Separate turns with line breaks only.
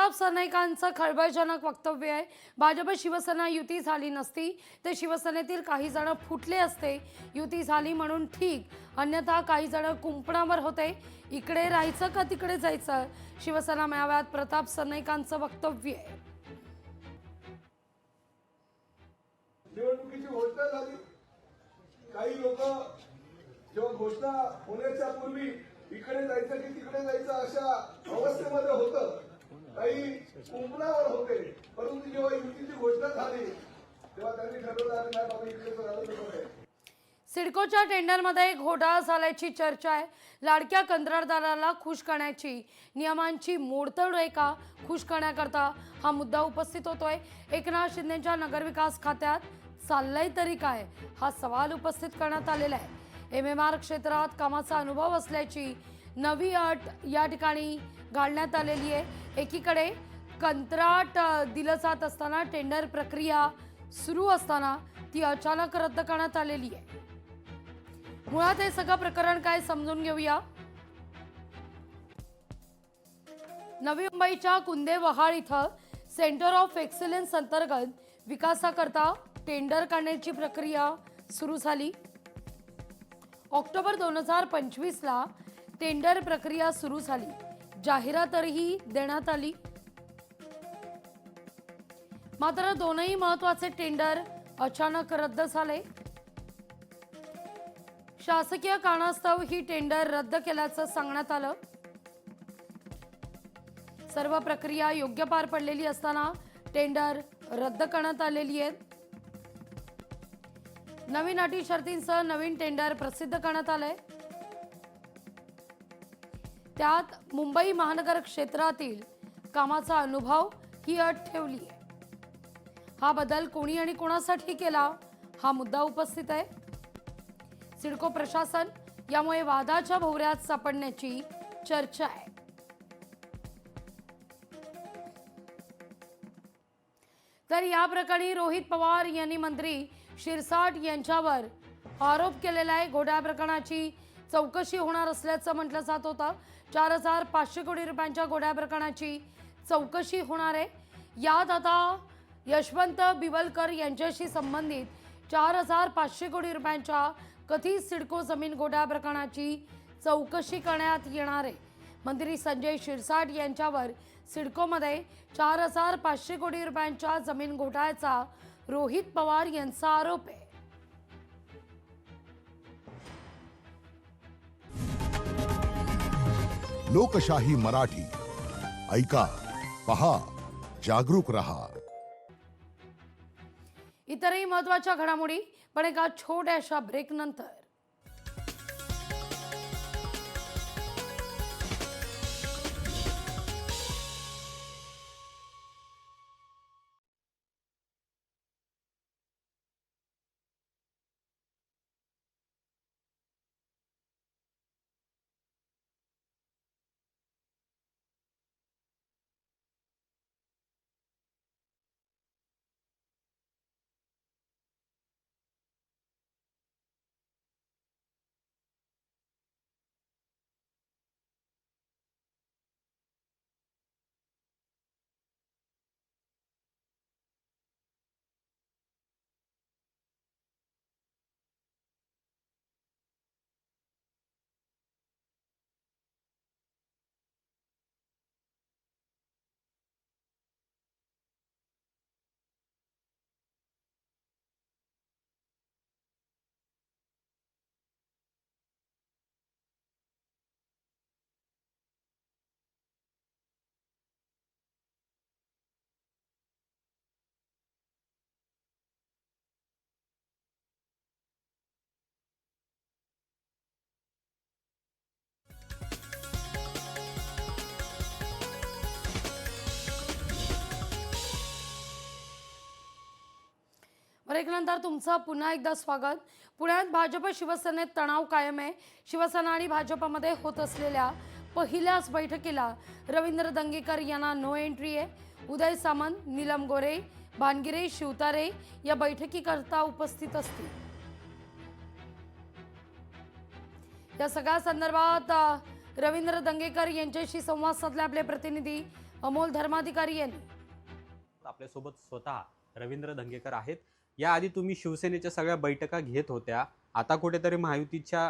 प्रताप सरनाईकांचं खळबळजनक वक्तव्य आहे। भाजप शिवसेना युती झाली नसती तर शिवसेनेतील काही जण फुटले असते, युती झाली म्हणून ठीक, अन्यथा काही जण कुंपणावर होते, इकडे राहायचं का तिकडे जायचं, शिवसेना मेळाव्यात प्रताप सरनाईकांचं वक्तव्य आहे।
निवडणुकीची घोषणा झाली, काही लोक जेव्हा घोषणा होण्याच्या पूर्वी इकडे जायचं की तिकडे जायचं अशा अवस्थेमध्ये होतं, काही कुंपणावर होते, परंतु जेव्हा युतीची घोषणा झाली तेव्हा त्यांनी ठरवलं नाही बाबा इकडे झालं तर
सिडकोच्या टेंडरमध्ये घोटाळा झाल्याची चर्चा आहे। लाडक्या कंत्राटदाराला खुश करण्याची नियमांची मोडतोड आहे का, खुश करण्याकरता हा मुद्दा उपस्थित होतोय। एकनाथ शिंदेच्या नगरविकास खात्यात चाललंय तरी काय, हा सवाल उपस्थित करण्यात आलेला आहे। MMR क्षेत्रात कामाचा अनुभव असल्याची नवी अट या ठिकाणी घालण्यात आलेली आहे। एकीकडे कंत्राट दिलं जात असताना टेंडर प्रक्रिया सुरू असताना ती अचानक रद्द करण्यात आलेली आहे। मुळात हे सगळं प्रकरण काय समजून घेऊया। नवी मुंबईच्या कुंदे वहाळ इथं सेंटर ऑफ एक्सलन्स अंतर्गत विकासाकरता टेंडर काढण्याची प्रक्रिया सुरू झाली। ऑक्टोबर 2025 ला टेंडर प्रक्रिया सुरू झाली, जाहिरातही देण्यात आली। मात्र दोनही महत्त्वाचे टेंडर अचानक रद्द झाले। शासकीय कारणास्तव ही टेंडर रद्द केल्याचं सांगण्यात आलं। सर्व प्रक्रिया योग्य पार पडलेली असताना टेंडर रद्द करण्यात आलेली आहे। नवीन अटी शर्तींसह नवीन टेंडर प्रसिद्ध करण्यात आलंय। त्यात मुंबई महानगर क्षेत्रातील कामाचा अनुभव ही अट ठेवली आहे। हा बदल कोणी आणि कोणासाठी केला, हा मुद्दा उपस्थित आहे। सिडको प्रशासन यामुळे वादाच्या भोवऱ्यात सापडण्याची चर्चा आहे। तर या प्रकरणी रोहित पवार यांनी मंत्री शिरसाट यांच्यावर आरोप केलेला आहे। घोटाळा प्रकरणाची चौकशी होणार असल्याचं म्हटलं जात होतं। 4500 कोटी रुपयांच्या घोटाळा प्रकरणाची चौकशी होणार आहे। यात आता यशवंत बिवलकर यांच्याशी संबंधित 4500 कोटी रुपयांच्या कथित सिडको जमीन घोटाळा प्रकरणाची चौकशी करण्यात येणार आहे। मंत्री संजय शिरसाट यांच्यावर सिडकोमध्ये 4500 कोटी रुपयांच्या जमीन घोटाळ्याचा रोहित पवार यांचा आरोप आहे।
लोकशाही मराठी ऐका, पहा, जागरूक रहा।
इतरही महत्त्वाच्या घडामोडी पण एका छोट्याशा ब्रेक नंतर। ब्रेकनंतर तुमचं पुन्हा एकदा स्वागत। पुण्यात भाजप शिवसेनेत तणाव कायम आहे। शिवसेना आणि भाजपमध्ये होत असलेल्या पहिल्याच बैठकीला रवींद्र दंगेकर यांना नो एंट्री आहे। उदय सामंत, नीलम गोरे, भानगिरे, शिवतारे या बैठकीकरता उपस्थित असतील। या सगळ्या संदर्भात रवींद्र दंगेकर यांच्याशी संवाद साधले आपले प्रतिनिधी अमोल धर्माधिकारी यांनी।
आपल्यासोबत स्वतः रवींद्र धंगेकर आहेत। याआधी तुम्ही शिवसेनेच्या सगळ्या बैठका घेत होत्या, आता कुठेतरी महायुतीच्या